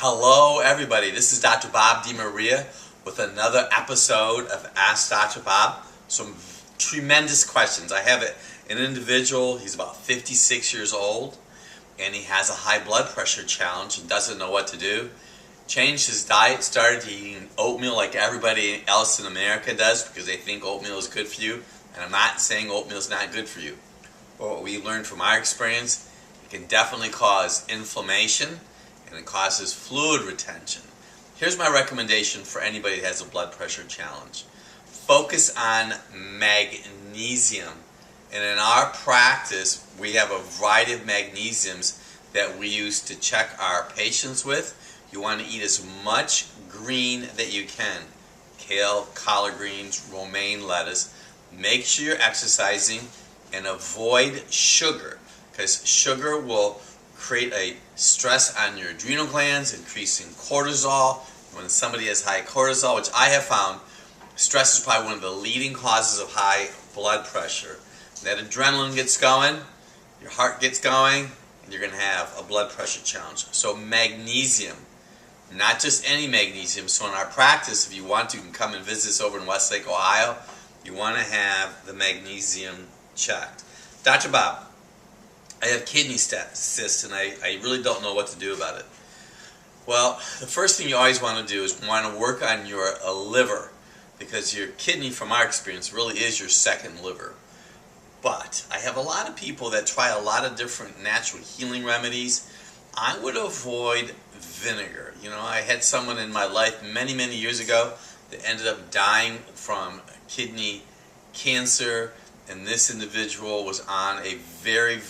Hello everybody, this is Dr. Bob DiMaria with another episode of Ask Dr. Bob. Some tremendous questions. I have an individual, he's about 56 years old, and he has a high blood pressure challenge and doesn't know what to do. Changed his diet, started eating oatmeal like everybody else in America does because they think oatmeal is good for you, and I'm not saying oatmeal is not good for you. But what we learned from our experience, it can definitely cause inflammation, and it causes fluid retention. Here's my recommendation for anybody that has a blood pressure challenge. Focus on magnesium. And in our practice, we have a variety of magnesiums that we use to check our patients with. You want to eat as much green that you can. Kale, collard greens, romaine lettuce. Make sure you're exercising and avoid sugar, because sugar will create a stress on your adrenal glands, increasing cortisol. When somebody has high cortisol, which I have found, stress is probably one of the leading causes of high blood pressure. That adrenaline gets going, your heart gets going, and you're going to have a blood pressure challenge. So magnesium, not just any magnesium. So in our practice, if you want to, you can come and visit us over in Westlake, Ohio. You want to have the magnesium checked. Dr. Bob, I have kidney cysts and I really don't know what to do about it. Well, the first thing you always want to do is want to work on your liver, because your kidney, from our experience, really is your second liver. But I have a lot of people that try a lot of different natural healing remedies. I would avoid vinegar. You know, I had someone in my life many years ago that ended up dying from kidney cancer. And this individual was on a very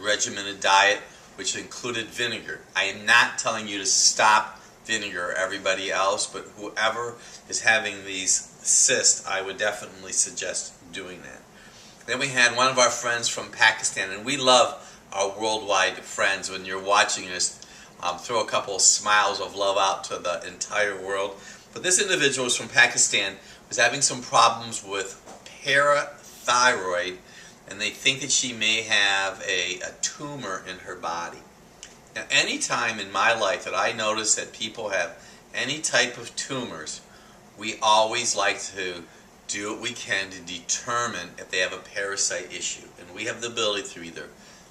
regimented diet, which included vinegar. I am not telling you to stop vinegar, everybody else, but whoever is having these cysts, I would definitely suggest doing that. Then we had one of our friends from Pakistan, and we love our worldwide friends. When you're watching us, throw a couple of smiles of love out to the entire world. But this individual was from Pakistan, was having some problems with parathyroid, and they think that she may have a tumor in her body. Now, any time in my life that I notice that people have any type of tumors, we always like to do what we can to determine if they have a parasite issue. And we have the ability through either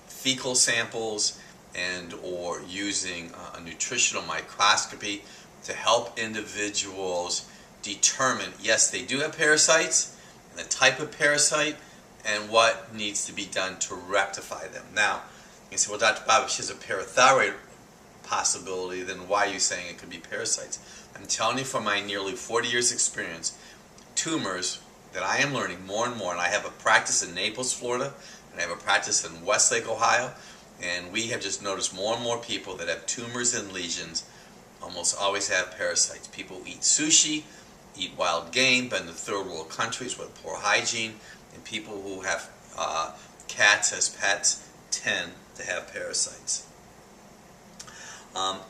fecal samples and or using a nutritional microscopy to help individuals determine, yes, they do have parasites, the type of parasite, and what needs to be done to rectify them. Now, you say, well, Dr. Bob, if she has a parathyroid possibility, then why are you saying it could be parasites? I'm telling you from my nearly 40 years experience, tumors that I am learning more and more, and I have a practice in Naples, Florida, and I have a practice in Westlake, Ohio, and we have just noticed more and more people that have tumors and lesions almost always have parasites. People eat sushi, eat wild game, but in the third world countries with poor hygiene, and people who have cats as pets tend to have parasites.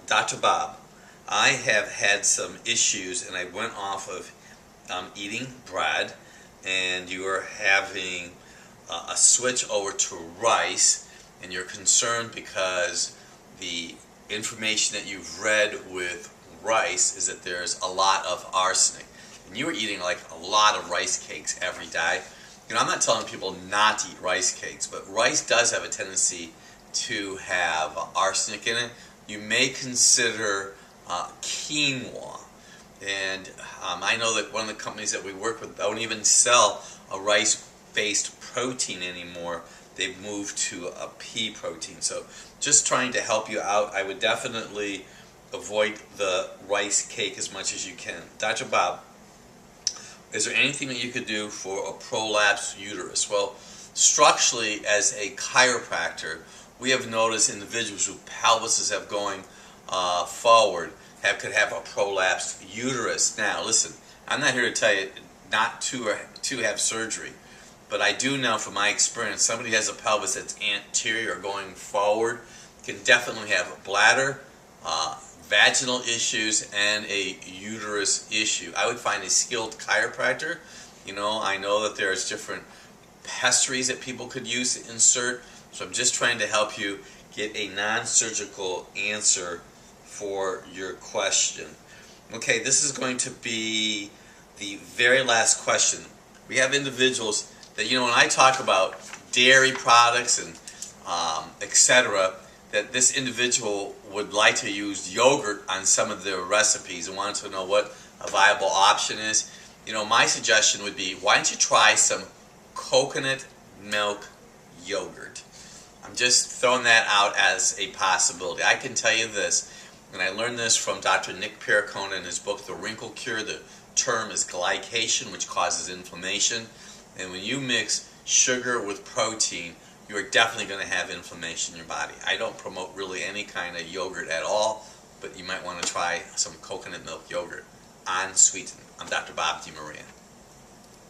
Dr. Bob, I have had some issues, and I went off of eating bread, and you are having a switch over to rice, and you're concerned because the information that you've read with rice is that there's a lot of arsenic. And you were eating like a lot of rice cakes every day. You know, I'm not telling people not to eat rice cakes, but rice does have a tendency to have arsenic in it. You may consider quinoa. And I know that one of the companies that we work with don't even sell a rice-based protein anymore. They've moved to a pea protein. So just trying to help you out, I would definitely avoid the rice cake as much as you can. Dr. Bob, is there anything that you could do for a prolapsed uterus? Well, structurally, as a chiropractor, we have noticed individuals whose pelvises have going forward could have a prolapsed uterus. Now, listen, I'm not here to tell you not to have surgery, but I do know from my experience, somebody who has a pelvis that's anterior or going forward can definitely have bladder, vaginal issues, and a uterus issue. I would find a skilled chiropractor. You know, I know that there's different pessaries that people could use to insert, so I'm just trying to help you get a non-surgical answer for your question. Okay, this is going to be the very last question. We have individuals that, when I talk about dairy products and etc., that this individual would like to use yogurt on some of their recipes and wanted to know what a viable option is. My suggestion would be, why don't you try some coconut milk yogurt? I'm just throwing that out as a possibility. I can tell you this, and I learned this from Dr. Nick Perricone in his book, The Wrinkle Cure. The term is glycation, which causes inflammation. And when you mix sugar with protein, you are definitely going to have inflammation in your body. I don't promote really any kind of yogurt at all, but you might want to try some coconut milk yogurt unsweetened. I'm Dr. Bob DeMaria.